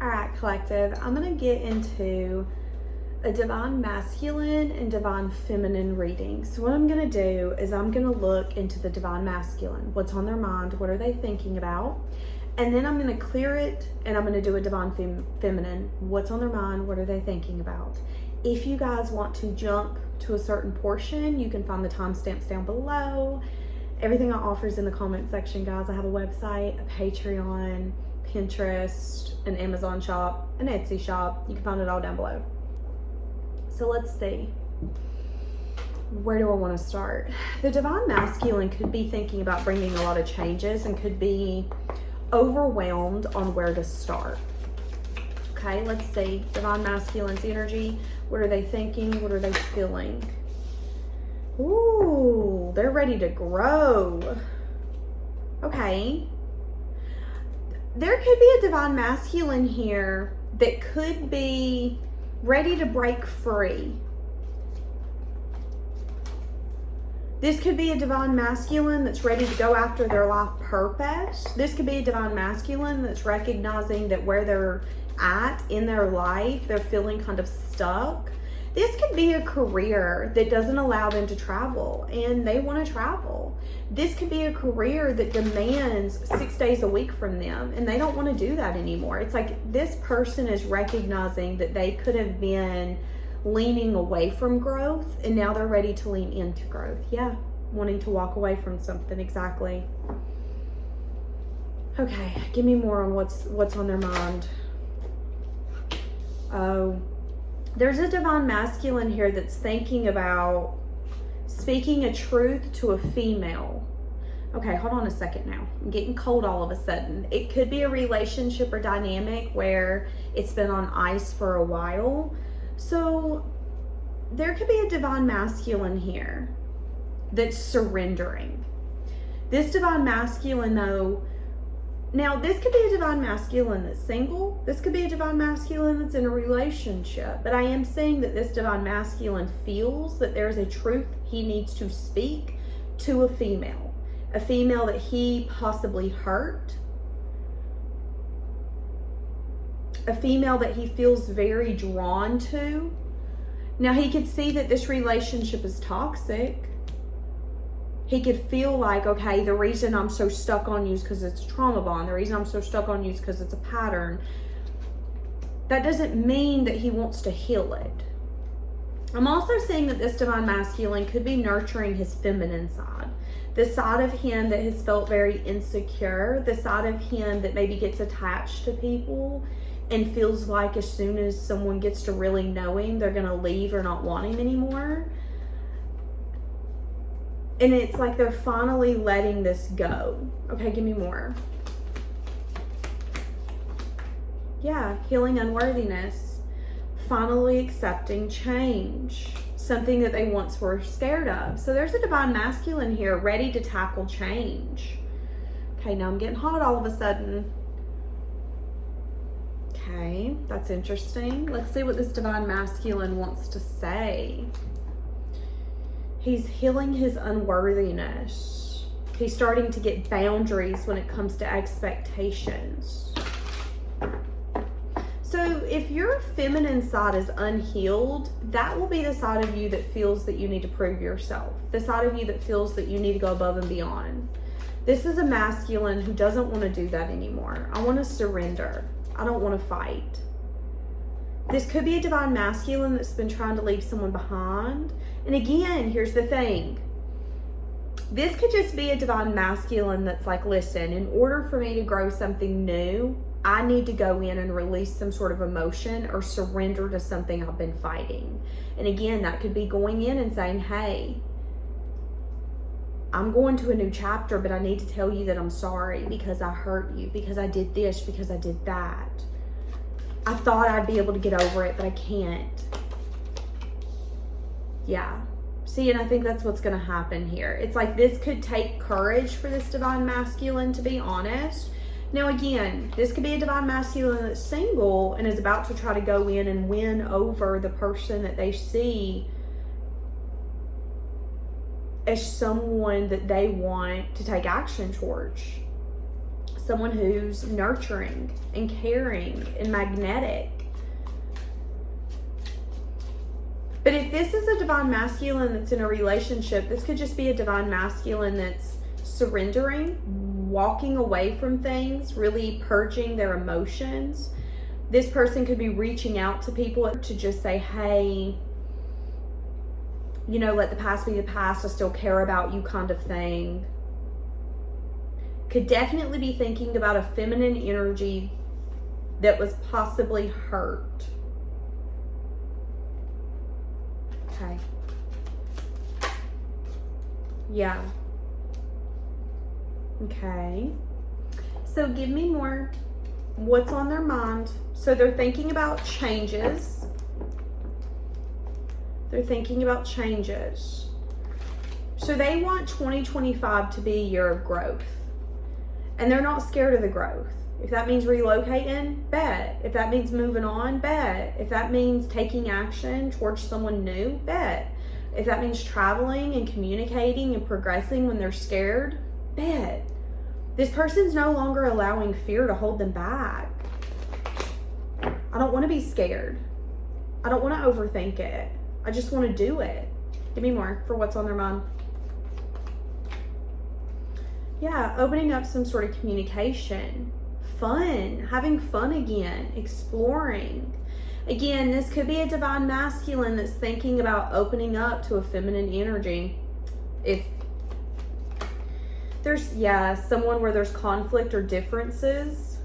All right, collective, I'm going to get into a divine masculine and divine feminine reading. So what I'm going to do is I'm going to look into the divine masculine. What's on their mind? What are they thinking about? And then I'm going to clear it and I'm going to do a divine feminine. What's on their mind? What are they thinking about? If you guys want to jump to a certain portion, you can find the timestamps down below. Everything I offer is in the comment section, guys. I have a website, a Patreon, Pinterest, an Amazon shop, an Etsy shop. You can find it all down below. So let's see. Where do I want to start? The divine masculine could be thinking about bringing a lot of changes and could be overwhelmed on where to start. Okay, let's see. Divine masculine's energy. What are they thinking? What are they feeling? Ooh, they're ready to grow. Okay. There could be a divine masculine here that could be ready to break free. This could be a divine masculine that's ready to go after their life purpose. This could be a divine masculine that's recognizing that where they're at in their life, they're feeling kind of stuck. This could be a career that doesn't allow them to travel and they want to travel. This could be a career that demands 6 days a week from them and they don't want to do that anymore. It's like this person is recognizing that they could have been leaning away from growth and now they're ready to lean into growth. Yeah, wanting to walk away from something, exactly. Okay, give me more on what's on their mind. Oh, there's a divine masculine here that's thinking about speaking a truth to a female. Okay, hold on a second now. I'm getting cold all of a sudden. It could be a relationship or dynamic where it's been on ice for a while. So there could be a divine masculine here that's surrendering. This divine masculine, though, now this could be a divine masculine that's single. This could be a divine masculine that's in a relationship. But I am saying that this divine masculine feels that there's a truth he needs to speak to a female that he possibly hurt, a female that he feels very drawn to. Now he could see that this relationship is toxic. He could feel like, okay, the reason I'm so stuck on you is because it's a trauma bond. The reason I'm so stuck on you is because it's a pattern. That doesn't mean that he wants to heal it. I'm also saying that this divine masculine could be nurturing his feminine side. The side of him that has felt very insecure. The side of him that maybe gets attached to people and feels like as soon as someone gets to really know him, they're going to leave or not want him anymore. And it's like they're finally letting this go. Okay, give me more. Yeah, healing unworthiness. Finally accepting change. Something that they once were scared of. So there's a divine masculine here ready to tackle change. Okay, now I'm getting hot all of a sudden. Okay, that's interesting. Let's see what this divine masculine wants to say. He's healing his unworthiness. He's starting to get boundaries when it comes to expectations. So if your feminine side is unhealed, that will be the side of you that feels that you need to prove yourself. The side of you that feels that you need to go above and beyond. This is a masculine who doesn't want to do that anymore. I want to surrender. I don't want to fight. This could be a divine masculine that's been trying to leave someone behind. And again, here's the thing. This could just be a divine masculine that's like, listen, in order for me to grow something new, I need to go in and release some sort of emotion or surrender to something I've been fighting. And again, that could be going in and saying, hey, I'm going to a new chapter, but I need to tell you that I'm sorry because I hurt you, because I did this, because I did that. I thought I'd be able to get over it, but I can't. Yeah. See, and I think that's what's going to happen here. It's like this could take courage for this divine masculine, to be honest. Now, again, this could be a divine masculine that's single and is about to try to go in and win over the person that they see as someone that they want to take action towards. someone who's nurturing and caring and magnetic. But if this is a divine masculine that's in a relationship, this could just be a divine masculine that's surrendering, walking away from things, really purging their emotions. This person could be reaching out to people to just say, hey, you know, let the past be the past, I still care about you kind of thing. Could definitely be thinking about a feminine energy that was possibly hurt. Okay. Yeah. Okay. So give me more. What's on their mind? So they're thinking about changes. They're thinking about changes. So they want 2025 to be a year of growth. And they're not scared of the growth. If that means relocating, bet. If that means moving on, bet. If that means taking action towards someone new, bet. If that means traveling and communicating and progressing when they're scared, bet. This person's no longer allowing fear to hold them back. I don't want to be scared. I don't want to overthink it. I just want to do it. Give me more for what's on their mind. Yeah, opening up some sort of communication. Fun, having fun again, exploring. Again, this could be a divine masculine that's thinking about opening up to a feminine energy. If there's, someone where there's conflict or differences.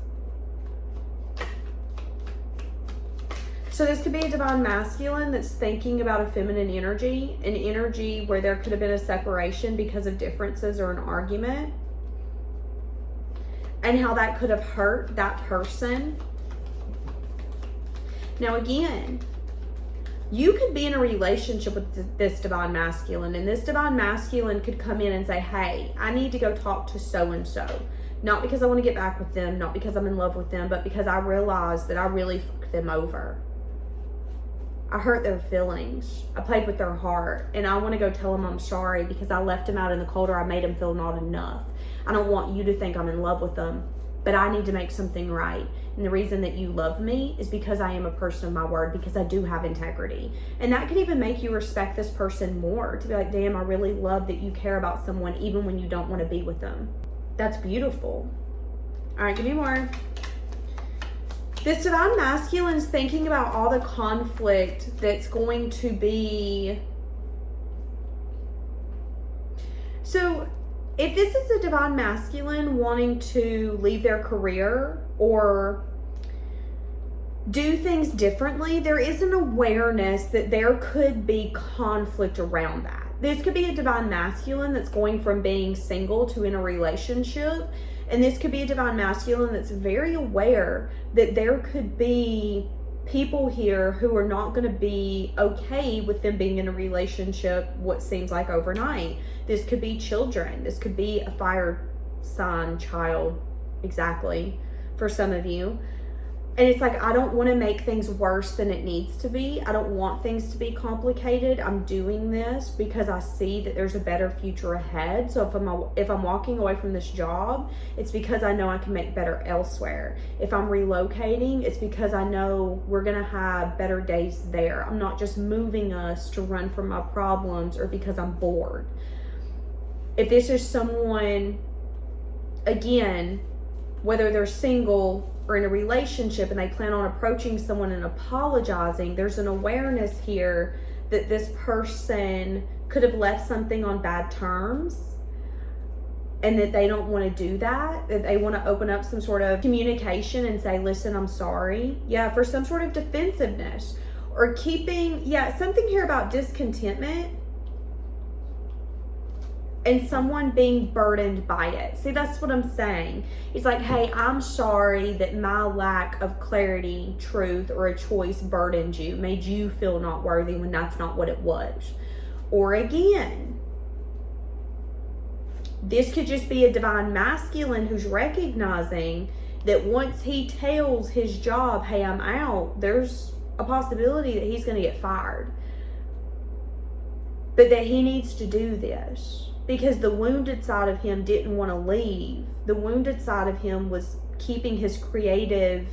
So this could be a divine masculine that's thinking about a feminine energy, an energy where there could have been a separation because of differences or an argument, and how that could have hurt that person. Now again, you could be in a relationship with this divine masculine, and this divine masculine could come in and say, hey, I need to go talk to so-and-so. Not because I want to get back with them, not because I'm in love with them, but because I realized that I really fucked them over. I hurt their feelings. I played with their heart, and I want to go tell them I'm sorry because I left them out in the cold, or I made them feel not enough. I don't want you to think I'm in love with them, but I need to make something right. And the reason that you love me is because I am a person of my word, because I do have integrity. And that could even make you respect this person more, to be like, damn, I really love that you care about someone even when you don't want to be with them. That's beautiful. All right, give me more. This divine masculine is thinking about all the conflict that's going to be. So if this is a divine masculine wanting to leave their career or do things differently, there is an awareness that there could be conflict around that. This could be a divine masculine that's going from being single to in a relationship. And this could be a divine masculine that's very aware that there could be people here who are not going to be okay with them being in a relationship what seems like overnight. This could be children. This could be a fire sign child, exactly, for some of you. And it's like, I don't want to make things worse than it needs to be. I don't want things to be complicated. I'm doing this because I see that there's a better future ahead. So if I'm walking away from this job, it's because I know I can make better elsewhere. If I'm relocating, it's because I know we're going to have better days there. I'm not just moving us to run from my problems or because I'm bored. If this is someone, again, whether they're single or in a relationship and they plan on approaching someone and apologizing, there's an awareness here that this person could have left something on bad terms and that they don't want to do that they want to open up some sort of communication and say, listen, I'm sorry. Yeah, for some sort of defensiveness or keeping, something here about discontentment and someone being burdened by it. See, that's what I'm saying. It's like, hey, I'm sorry that my lack of clarity, truth, or a choice burdened you, made you feel not worthy when that's not what it was. Or again, this could just be a divine masculine who's recognizing that once he tells his job, hey, I'm out, there's a possibility that he's going to get fired. But that he needs to do this because the wounded side of him didn't want to leave. The wounded side of him was keeping his creative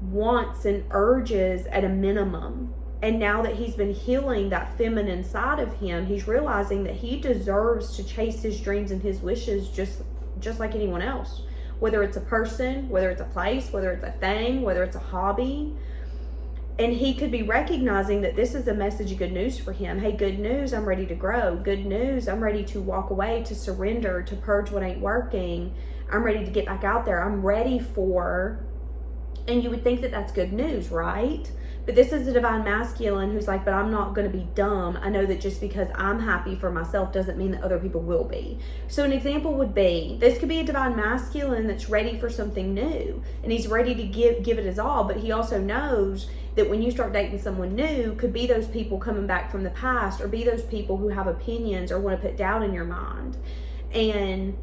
wants and urges at a minimum. And now that he's been healing that feminine side of him, he's realizing that he deserves to chase his dreams and his wishes just like anyone else. Whether it's a person, whether it's a place, whether it's a thing, whether it's a hobby. And he could be recognizing that this is a message of good news for him. Hey, good news, I'm ready to grow. Good news, I'm ready to walk away, to surrender, to purge what ain't working. I'm ready to get back out there. I'm ready for... And you would think that that's good news, right? But this is a divine masculine who's like, but I'm not going to be dumb. I know that just because I'm happy for myself doesn't mean that other people will be. So an example would be, this could be a divine masculine that's ready for something new. And he's ready to give it his all. But he also knows that when you start dating someone new, could be those people coming back from the past, or be those people who have opinions or want to put doubt in your mind. And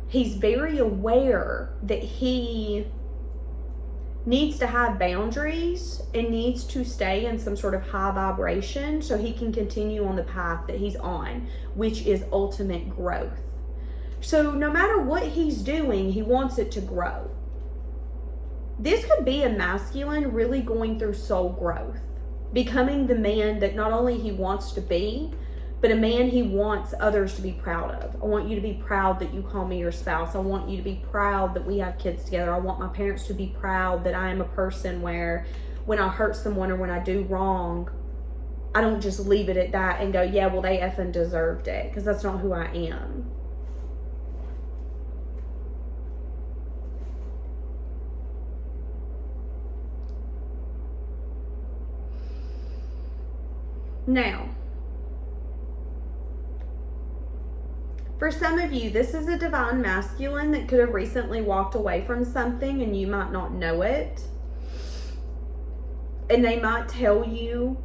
he's very aware that he needs to have boundaries and needs to stay in some sort of high vibration so he can continue on the path that he's on, which is ultimate growth. So no matter what he's doing, he wants it to grow. This could be a masculine really going through soul growth, becoming the man that not only he wants to be, but a man he wants others to be proud of. I want you to be proud that you call me your spouse. I want you to be proud that we have kids together. I want my parents to be proud that I am a person where when I hurt someone or when I do wrong, I don't just leave it at that and go, yeah, well, they effing deserved it, because that's not who I am. Now, for some of you, this is a divine masculine that could have recently walked away from something and you might not know it. And they might tell you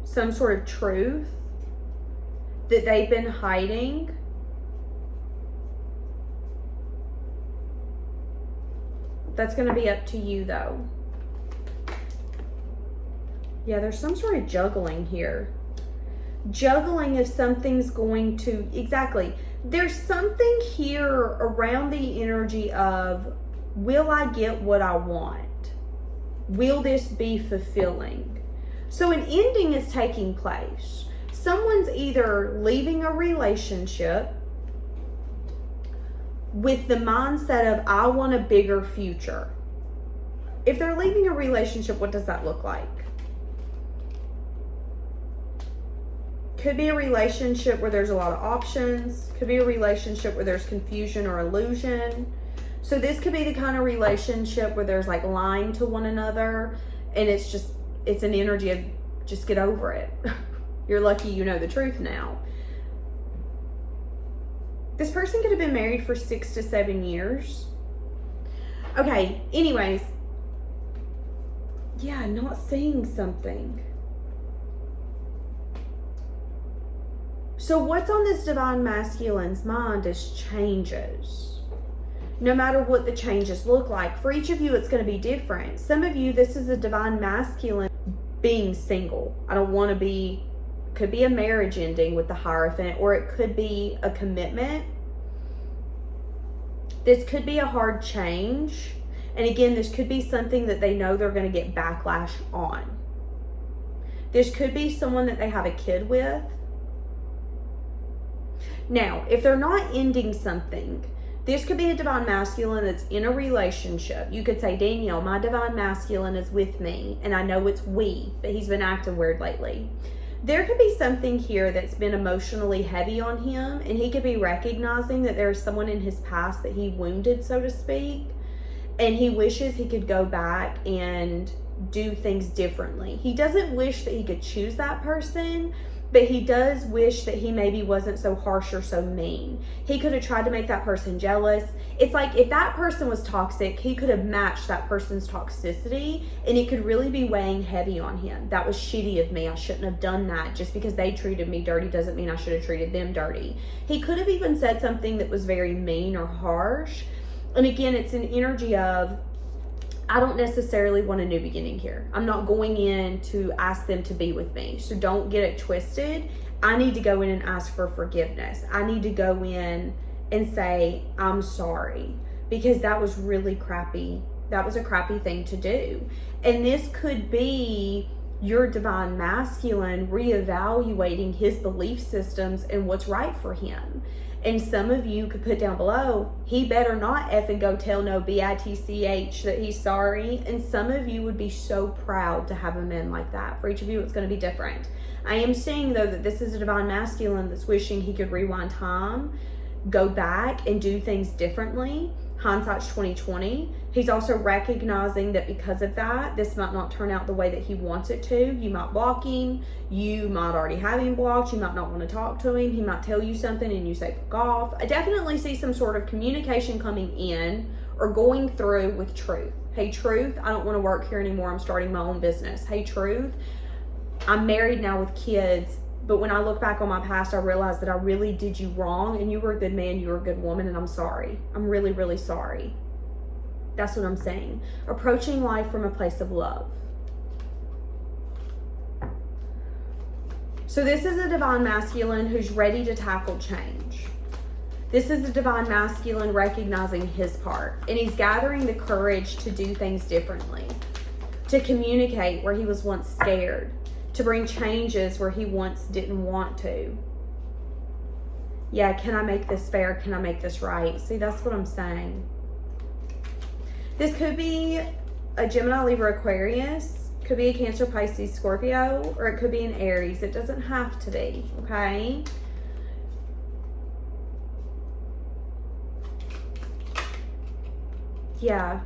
some sort of truth that they've been hiding. That's going to be up to you, though. Yeah, there's some sort of juggling here. Juggling if something's going to... Exactly. There's something here around the energy of, will I get what I want? Will this be fulfilling? So an ending is taking place. Someone's either leaving a relationship with the mindset of, I want a bigger future. If they're leaving a relationship, what does that look like? Could be a relationship where there's a lot of options. Could be a relationship where there's confusion or illusion. So this could be the kind of relationship where there's like lying to one another, and it's an energy of just get over it. You're lucky you know the truth now. This person could have been married for 6 to 7 years. Okay, anyways. Yeah, not seeing something. So what's on this divine masculine's mind is changes. No matter what the changes look like. For each of you, it's going to be different. Some of you, this is a divine masculine being single. I don't want to be... Could be a marriage ending with the Hierophant, or it could be a commitment. This could be a hard change. And again, this could be something that they know they're going to get backlash on. This could be someone that they have a kid with. Now, if they're not ending something, this could be a divine masculine that's in a relationship. You could say, Danielle, my divine masculine is with me, and I know it's we, but he's been acting weird lately. There could be something here that's been emotionally heavy on him, and he could be recognizing that there's someone in his past that he wounded, so to speak, and he wishes he could go back and do things differently. He doesn't wish that he could choose that person, but he does wish that he maybe wasn't so harsh or so mean. He could have tried to make that person jealous. It's like if that person was toxic, he could have matched that person's toxicity, and it could really be weighing heavy on him. That was shitty of me. I shouldn't have done that. Just because they treated me dirty doesn't mean I should have treated them dirty. He could have even said something that was very mean or harsh. And again, it's an energy of, I don't necessarily want a new beginning here. I'm not going in to ask them to be with me. So don't get it twisted. I need to go in and ask for forgiveness. I need to go in and say, I'm sorry, because that was really crappy. That was a crappy thing to do. And this could be your divine masculine reevaluating his belief systems and what's right for him. And some of you could put down below, he better not effing go tell no bitch that he's sorry. And some of you would be so proud to have a man like that. For each of you, it's going to be different. I am seeing, though, that this is a divine masculine that's wishing he could rewind time, go back and do things differently. Hindsight's 2020. He's also recognizing that because of that, this might not turn out the way that he wants it to. You might block him. You might already have him blocked. You might not want to talk to him. He might tell you something and you say, fuck off. I definitely see some sort of communication coming in or going through with truth. Hey, truth, I don't want to work here anymore. I'm starting my own business. Hey, truth, I'm married now with kids. But when I look back on my past, I realize that I really did you wrong, and you were a good man, you were a good woman, and I'm sorry. I'm really, really sorry. That's what I'm saying. Approaching life from a place of love. So this is a divine masculine who's ready to tackle change. This is a divine masculine recognizing his part, and he's gathering the courage to do things differently, to communicate where he was once scared, to bring changes where he once didn't want to. Yeah, can I make this fair? Can I make this right? See, that's what I'm saying. This could be a Gemini, Libra, Aquarius. Could be a Cancer, Pisces, Scorpio, or it could be an Aries. It doesn't have to be, okay? Yeah.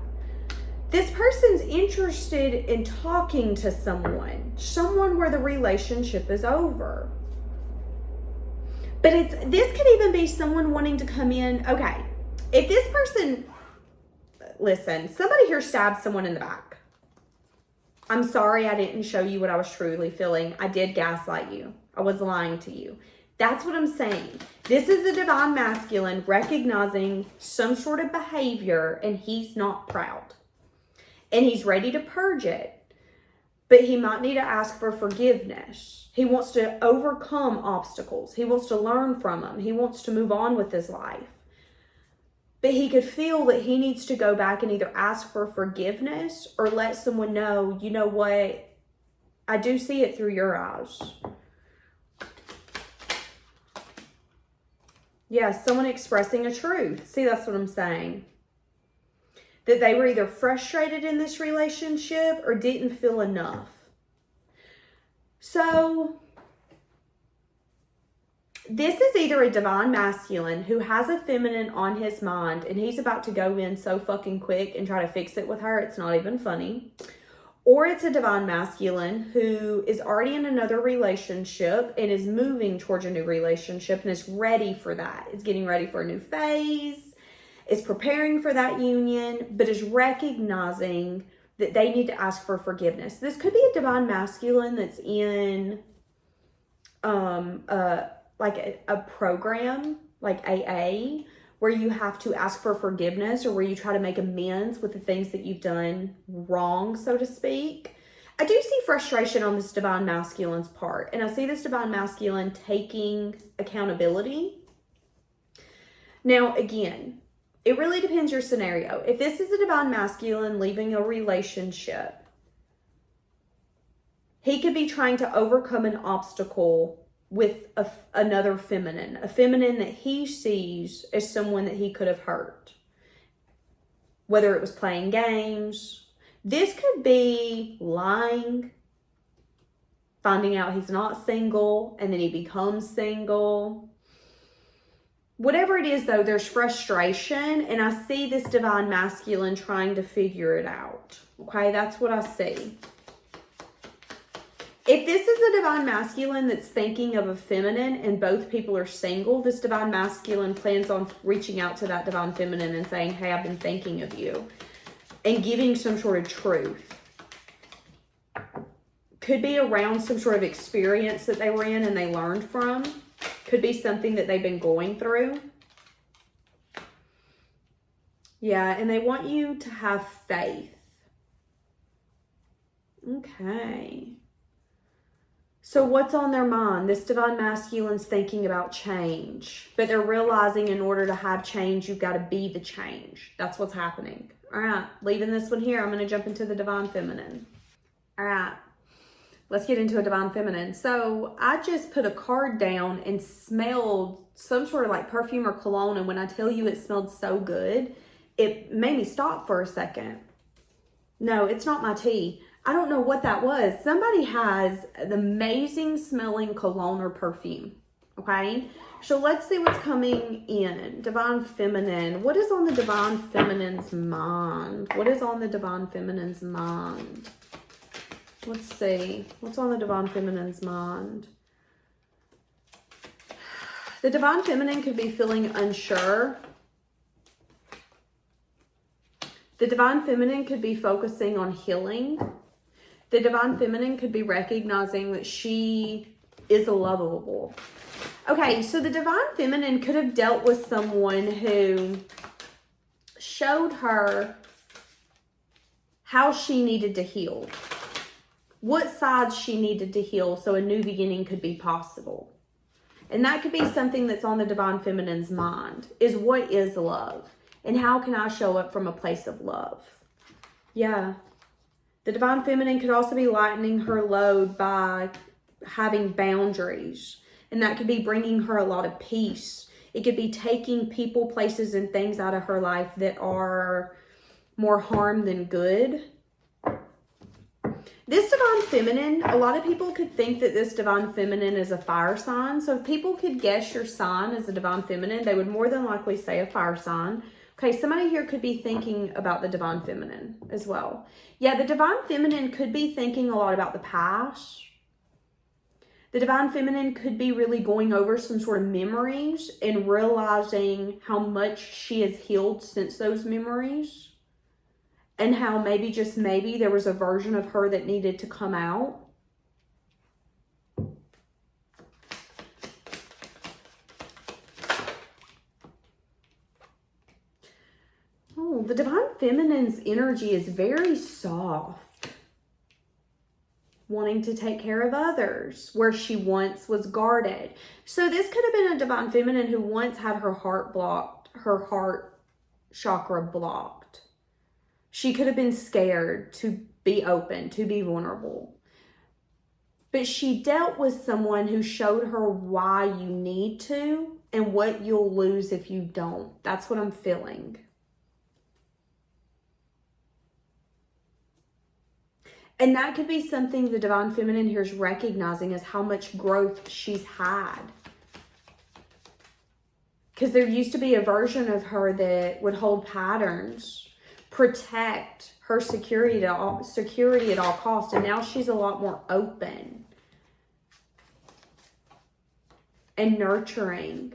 This person's interested in talking to someone where the relationship is over. But this could even be someone wanting to come in. Okay, if this person, listen, somebody here stabbed someone in the back. I'm sorry I didn't show you what I was truly feeling. I did gaslight you. I was lying to you. That's what I'm saying. This is a divine masculine recognizing some sort of behavior, and he's not proud. And he's ready to purge it, but he might need to ask for forgiveness. He wants to overcome obstacles. He wants to learn from them. He wants to move on with his life. But he could feel that he needs to go back and either ask for forgiveness or let someone know, you know what, I do see it through your eyes. Yeah, someone expressing a truth. See, that's what I'm saying. That they were either frustrated in this relationship or didn't feel enough. So, this is either a divine masculine who has a feminine on his mind and he's about to go in so fucking quick and try to fix it with her, it's not even funny. Or it's a divine masculine who is already in another relationship and is moving towards a new relationship and is ready for that. It's getting ready for a new phase. Is preparing for that union, but is recognizing that they need to ask for forgiveness. This could be a divine masculine that's in like a program like AA, where you have to ask for forgiveness or where you try to make amends with the things that you've done wrong, so to speak. I do see frustration on this divine masculine's part, and I see this divine masculine taking accountability. Now, again, it really depends your scenario. If this is a divine masculine leaving a relationship, he could be trying to overcome an obstacle with another feminine, a feminine that he sees as someone that he could have hurt. Whether it was playing games. This could be lying, finding out he's not single, and then he becomes single. Whatever it is, though, there's frustration, and I see this divine masculine trying to figure it out. Okay, that's what I see. If this is a divine masculine that's thinking of a feminine and both people are single, this divine masculine plans on reaching out to that divine feminine and saying, hey, I've been thinking of you, and giving some sort of truth. Could be around some sort of experience that they were in and they learned from. Could be something that they've been going through. Yeah, and they want you to have faith. Okay. So what's on their mind? This divine masculine's thinking about change, but they're realizing in order to have change, you've got to be the change. That's what's happening. All right, leaving this one here. I'm going to jump into the divine feminine. All right, let's get into a divine feminine. So I just put a card down and smelled some sort of like perfume or cologne. And when I tell you it smelled so good, it made me stop for a second. No, it's not my tea. I don't know what that was. Somebody has an amazing smelling cologne or perfume. Okay. So let's see what's coming in. Divine feminine. What is on the divine feminine's mind? What is on the divine feminine's mind? Let's see. What's on the divine feminine's mind? The divine feminine could be feeling unsure. The divine feminine could be focusing on healing. The divine feminine could be recognizing that she is lovable. Okay, so the divine feminine could have dealt with someone who showed her how she needed to heal, what sides she needed to heal so a new beginning could be possible. And that could be something that's on the divine feminine's mind, is what is love? And how can I show up from a place of love? Yeah. The divine feminine could also be lightening her load by having boundaries. And that could be bringing her a lot of peace. It could be taking people, places, and things out of her life that are more harm than good. This divine feminine, a lot of people could think that this divine feminine is a fire sign. So if people could guess your sign as a divine feminine, they would more than likely say a fire sign. Okay, somebody here could be thinking about the divine feminine as well. Yeah, the divine feminine could be thinking a lot about the past. The divine feminine could be really going over some sort of memories and realizing how much she has healed since those memories. And how maybe, just maybe, there was a version of her that needed to come out. Oh, the divine feminine's energy is very soft. Wanting to take care of others, where she once was guarded. So this could have been a divine feminine who once had her heart blocked, her heart chakra blocked. She could have been scared to be open, to be vulnerable. But she dealt with someone who showed her why you need to and what you'll lose if you don't. That's what I'm feeling. And that could be something the divine feminine here is recognizing as how much growth she's had. Because there used to be a version of her that would hold patterns, protect her security at all costs, and now she's a lot more open and nurturing.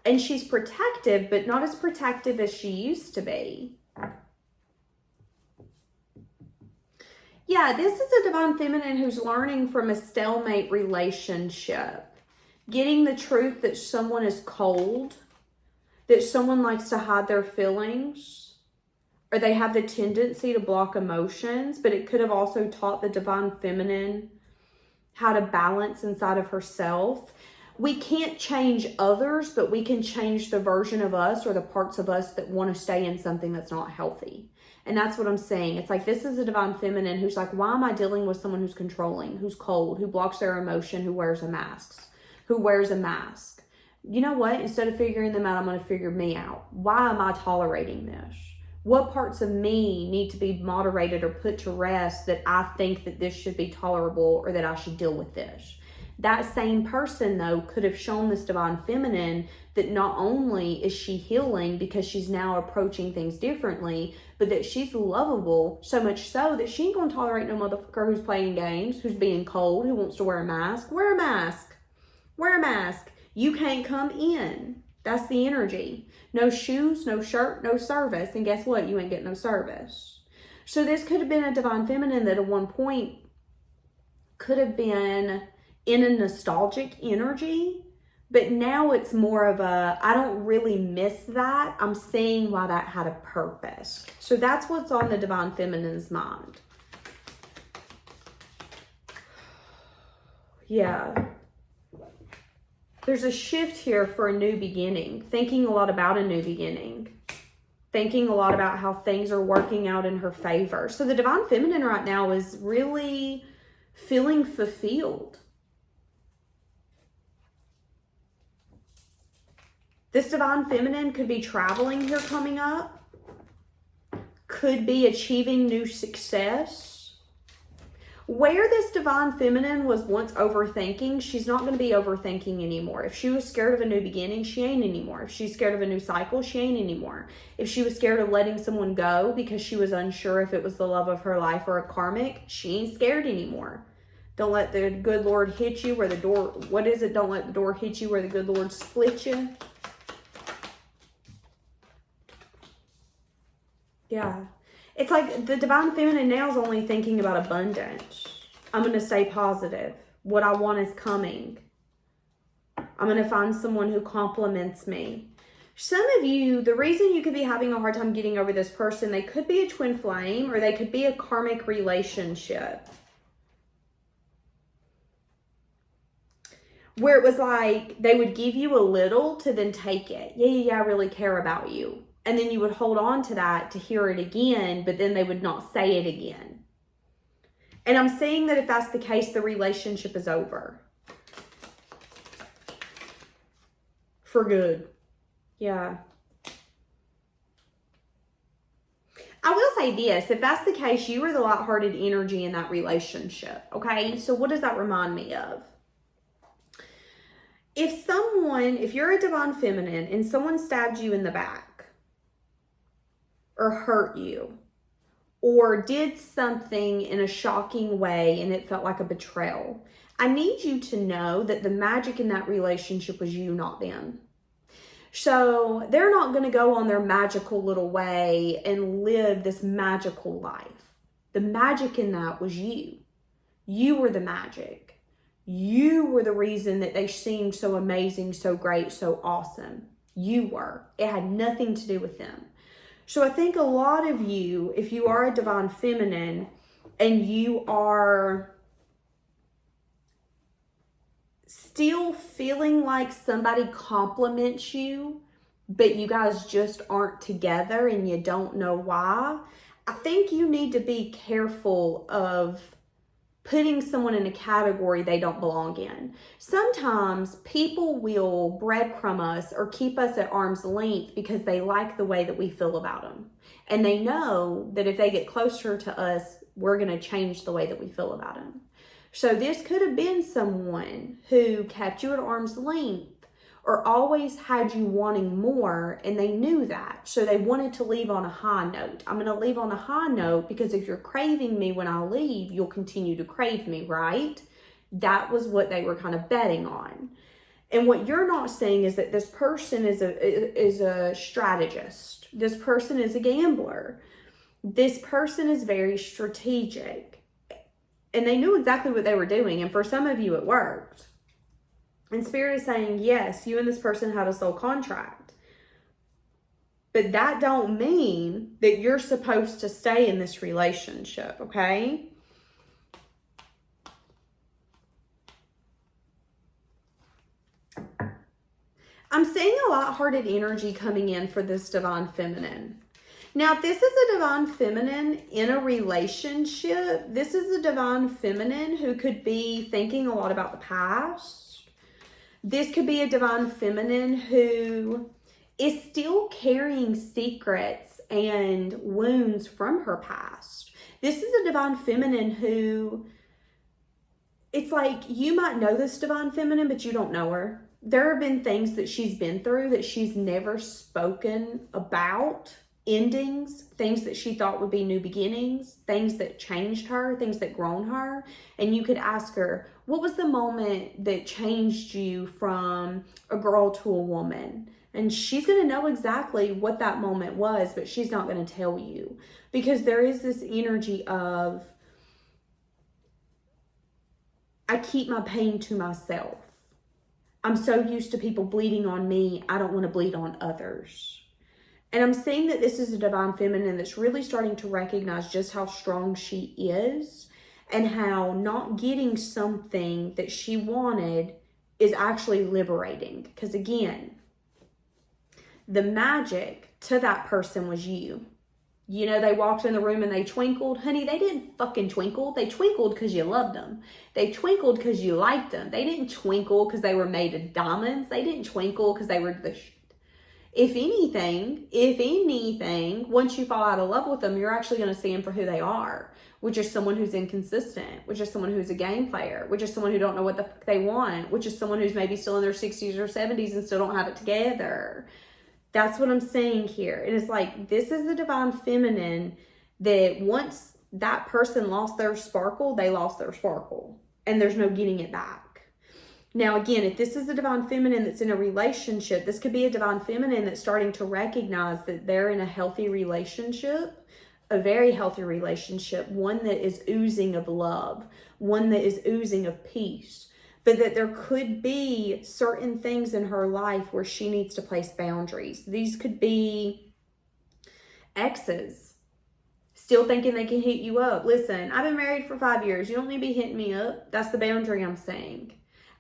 And she's protective, but not as protective as she used to be. Yeah, this is a divine feminine who's learning from a stalemate relationship. Getting the truth that someone is cold, that someone likes to hide their feelings, or they have the tendency to block emotions, but it could have also taught the divine feminine how to balance inside of herself. We can't change others, but we can change the version of us or the parts of us that want to stay in something that's not healthy. And that's what I'm saying. It's like, this is a divine feminine who's like, why am I dealing with someone who's controlling, who's cold, who blocks their emotion, who wears a mask? You know what? Instead of figuring them out, I'm going to figure me out. Why am I tolerating this? What parts of me need to be moderated or put to rest that I think that this should be tolerable or that I should deal with this? That same person, though, could have shown this divine feminine that not only is she healing because she's now approaching things differently, but that she's lovable, so much so that she ain't going to tolerate no motherfucker who's playing games, who's being cold, who wants to wear a mask. Wear a mask. Wear a mask. You can't come in. That's the energy. No shoes, no shirt, no service. And guess what? You ain't getting no service. So this could have been a divine feminine that at one point could have been in a nostalgic energy, but now it's more of a, I don't really miss that. I'm seeing why that had a purpose. So that's what's on the divine feminine's mind. Yeah. There's a shift here for a new beginning. Thinking a lot about a new beginning. Thinking a lot about how things are working out in her favor. So the Divine Feminine right now is really feeling fulfilled. This Divine Feminine could be traveling here coming up. Could be achieving new success. Where this Divine Feminine was once overthinking, she's not going to be overthinking anymore. If she was scared of a new beginning, she ain't anymore. If she's scared of a new cycle, she ain't anymore. If she was scared of letting someone go because she was unsure if it was the love of her life or a karmic, she ain't scared anymore. Don't let the good Lord hit you where the door, what is it? Don't let the door hit you where the good Lord split you. Yeah. It's like the Divine Feminine now is only thinking about abundance. I'm going to stay positive. What I want is coming. I'm going to find someone who compliments me. Some of you, the reason you could be having a hard time getting over this person, they could be a twin flame or they could be a karmic relationship. Where it was like they would give you a little to then take it. Yeah, I really care about you. And then you would hold on to that to hear it again, but then they would not say it again. And I'm saying that if that's the case, the relationship is over. For good. Yeah. I will say this, if that's the case, you were the lighthearted energy in that relationship, okay? So what does that remind me of? If you're a Divine Feminine and someone stabbed you in the back, or hurt you, or did something in a shocking way and it felt like a betrayal, I need you to know that the magic in that relationship was you, not them. So they're not going to go on their magical little way and live this magical life. The magic in that was you. You were the magic. You were the reason that they seemed so amazing, so great, so awesome. You were. It had nothing to do with them. So I think a lot of you, if you are a Divine Feminine and you are still feeling like somebody compliments you, but you guys just aren't together and you don't know why, I think you need to be careful of putting someone in a category they don't belong in. Sometimes people will breadcrumb us or keep us at arm's length because they like the way that we feel about them. And they know that if they get closer to us, we're going to change the way that we feel about them. So this could have been someone who kept you at arm's length or always had you wanting more, and they knew that. So they wanted to leave on a high note. I'm going to leave on a high note because if you're craving me when I leave, you'll continue to crave me, right? That was what they were kind of betting on. And what you're not saying is that this person is a strategist. This person is a gambler. This person is very strategic. And they knew exactly what they were doing. And for some of you, it worked. And Spirit is saying, yes, you and this person had a soul contract. But that don't mean that you're supposed to stay in this relationship, okay? I'm seeing a light-hearted energy coming in for this Divine Feminine. Now, if this is a Divine Feminine in a relationship, this is a Divine Feminine who could be thinking a lot about the past. This could be a Divine Feminine who is still carrying secrets and wounds from her past. This is a Divine Feminine who, it's like you might know this Divine Feminine, but you don't know her. There have been things that she's been through that she's never spoken about. Endings, things that she thought would be new beginnings, things that changed her, things that grown her. And you could ask her, what was the moment that changed you from a girl to a woman? And she's going to know exactly what that moment was, but she's not going to tell you. Because there is this energy of, I keep my pain to myself. I'm so used to people bleeding on me, I don't want to bleed on others. And I'm seeing that this is a Divine Feminine that's really starting to recognize just how strong she is and how not getting something that she wanted is actually liberating. Because again, the magic to that person was you. You know, they walked in the room and they twinkled. Honey, they didn't fucking twinkle. They twinkled because you loved them. They twinkled because you liked them. They didn't twinkle because they were made of diamonds. They didn't twinkle because they were the shit. If anything, once you fall out of love with them, you're actually going to see them for who they are, which is someone who's inconsistent, which is someone who's a game player, which is someone who don't know what the fuck they want, which is someone who's maybe still in their 60s or 70s and still don't have it together. That's what I'm saying here. It is like, this is the divine feminine that once that person lost their sparkle, they lost their sparkle. And there's no getting it back. Now, again, if this is a divine feminine that's in a relationship, this could be a divine feminine that's starting to recognize that they're in a healthy relationship, a very healthy relationship, one that is oozing of love, one that is oozing of peace. But that there could be certain things in her life where she needs to place boundaries. These could be exes still thinking they can hit you up. Listen, I've been married for 5 years. You don't need to be hitting me up. That's the boundary I'm saying.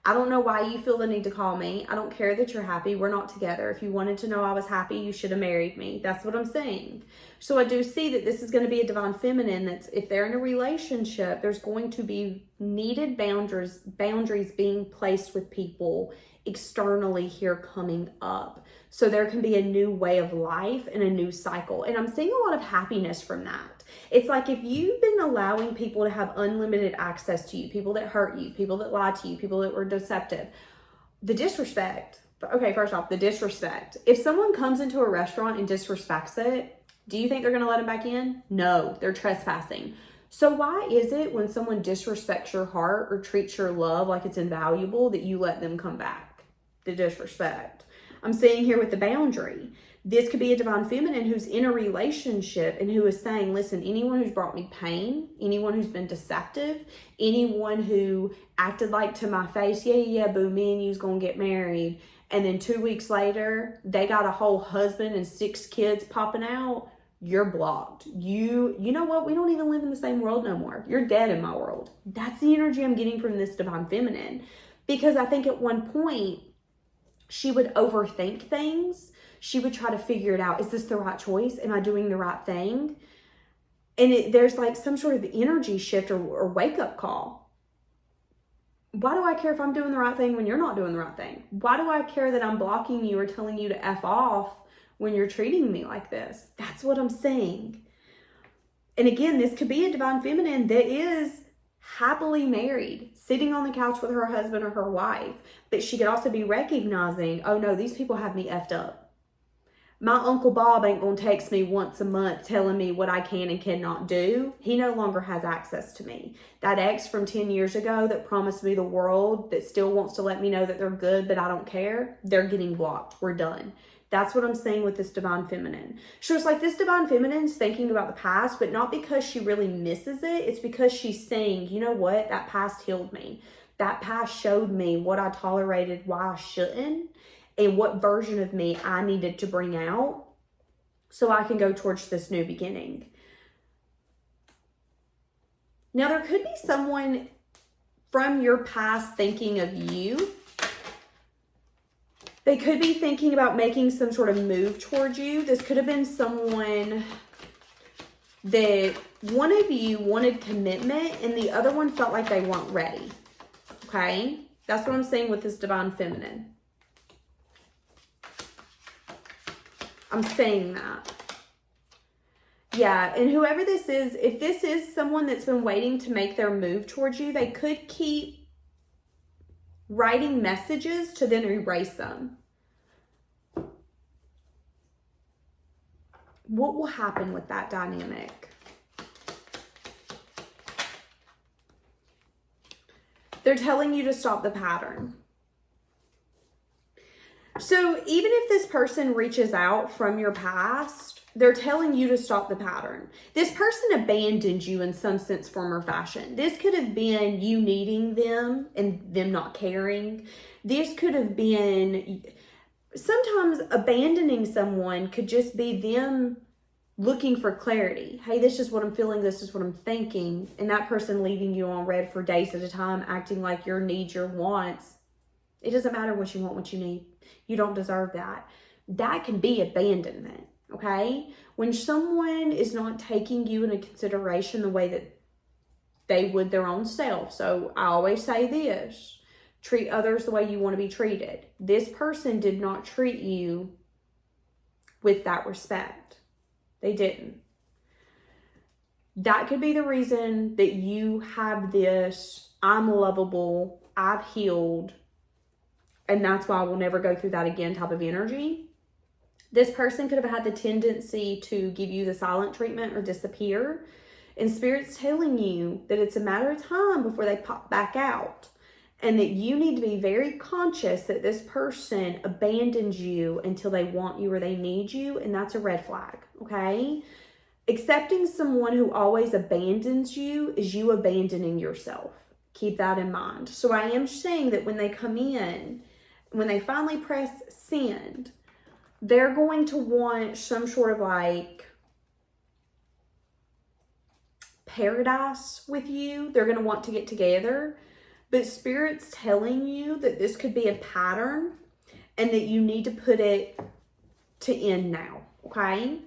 I don't know why you feel the need to call me. I don't care that you're happy. We're not together. If you wanted to know I was happy, you should have married me. That's what I'm saying. So I do see that this is going to be a divine feminine that's, if they're in a relationship, there's going to be needed boundaries being placed with people externally here coming up. So there can be a new way of life and a new cycle. And I'm seeing a lot of happiness from that. It's like if you've been allowing people to have unlimited access to you, people that hurt you, people that lie to you, people that were deceptive, the disrespect. Okay, first off, the disrespect. If someone comes into a restaurant and disrespects it, do you think they're going to let them back in? No, they're trespassing. So why is it when someone disrespects your heart or treats your love like it's invaluable that you let them come back? The disrespect. I'm seeing here with the boundary. This could be a divine feminine who's in a relationship and who is saying, listen, anyone who's brought me pain, anyone who's been deceptive, anyone who acted like to my face, yeah, boo, me and you's gonna get married. And then 2 weeks later, they got a whole husband and 6 kids popping out. You're blocked. You know what? We don't even live in the same world no more. You're dead in my world. That's the energy I'm getting from this divine feminine. Because I think at one point, she would overthink things. She would try to figure it out. Is this the right choice? Am I doing the right thing? And there's like some sort of energy shift or wake-up call. Why do I care if I'm doing the right thing when you're not doing the right thing? Why do I care that I'm blocking you or telling you to F off when you're treating me like this? That's what I'm saying. And again, this could be a divine feminine that is happily married, sitting on the couch with her husband or her wife. But she could also be recognizing, oh no, these people have me effed up. My Uncle Bob ain't gonna text me once a month telling me what I can and cannot do. He no longer has access to me. That ex from 10 years ago that promised me the world, that still wants to let me know that they're good, but I don't care, they're getting blocked. We're done. That's what I'm saying with this divine feminine. So it's like this divine feminine's thinking about the past, but not because she really misses it. It's because she's saying, you know what? That past healed me. That past showed me what I tolerated, why I shouldn't, and what version of me I needed to bring out so I can go towards this new beginning. Now, there could be someone from your past thinking of you. They could be thinking about making some sort of move towards you. This could have been someone that one of you wanted commitment and the other one felt like they weren't ready. Okay? That's what I'm saying with this divine feminine. I'm saying that. Yeah, and whoever this is, if this is someone that's been waiting to make their move towards you, they could keep writing messages to then erase them. What will happen with that dynamic? They're telling you to stop the pattern. So even if this person reaches out from your past, they're telling you to stop the pattern. This person abandoned you in some sense, form, or fashion. This could have been you needing them and them not caring. This could have been, sometimes abandoning someone could just be them looking for clarity. Hey, this is what I'm feeling, this is what I'm thinking. And that person leaving you on red for days at a time, acting like your needs, your wants. It doesn't matter what you want, what you need. You don't deserve that. That can be abandonment, okay? When someone is not taking you into consideration the way that they would their own self. So I always say this, treat others the way you want to be treated. This person did not treat you with that respect. They didn't. That could be the reason that you have this, I'm lovable, I've healed, and that's why I will never go through that again type of energy. This person could have had the tendency to give you the silent treatment or disappear. And Spirit's telling you that it's a matter of time before they pop back out. And that you need to be very conscious that this person abandons you until they want you or they need you. And that's a red flag, okay? Accepting someone who always abandons you is you abandoning yourself. Keep that in mind. So I am saying that when they come in, when they finally press send, they're going to want some sort of like paradise with you. They're going to want to get together. But Spirit's telling you that this could be a pattern and that you need to put it to end now. Okay?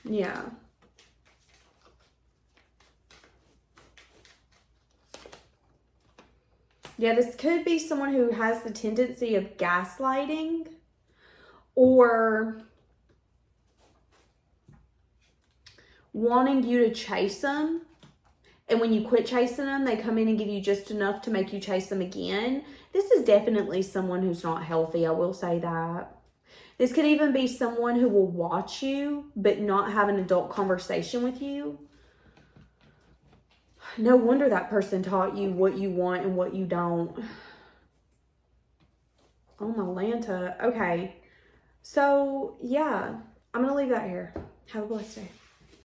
Yeah. Yeah, this could be someone who has the tendency of gaslighting or wanting you to chase them. And when you quit chasing them, they come in and give you just enough to make you chase them again. This is definitely someone who's not healthy. I will say that. This could even be someone who will watch you, but not have an adult conversation with you. No wonder that person taught you what you want and what you don't. Oh, my Lanta. Okay. So, yeah. I'm going to leave that here. Have a blessed day.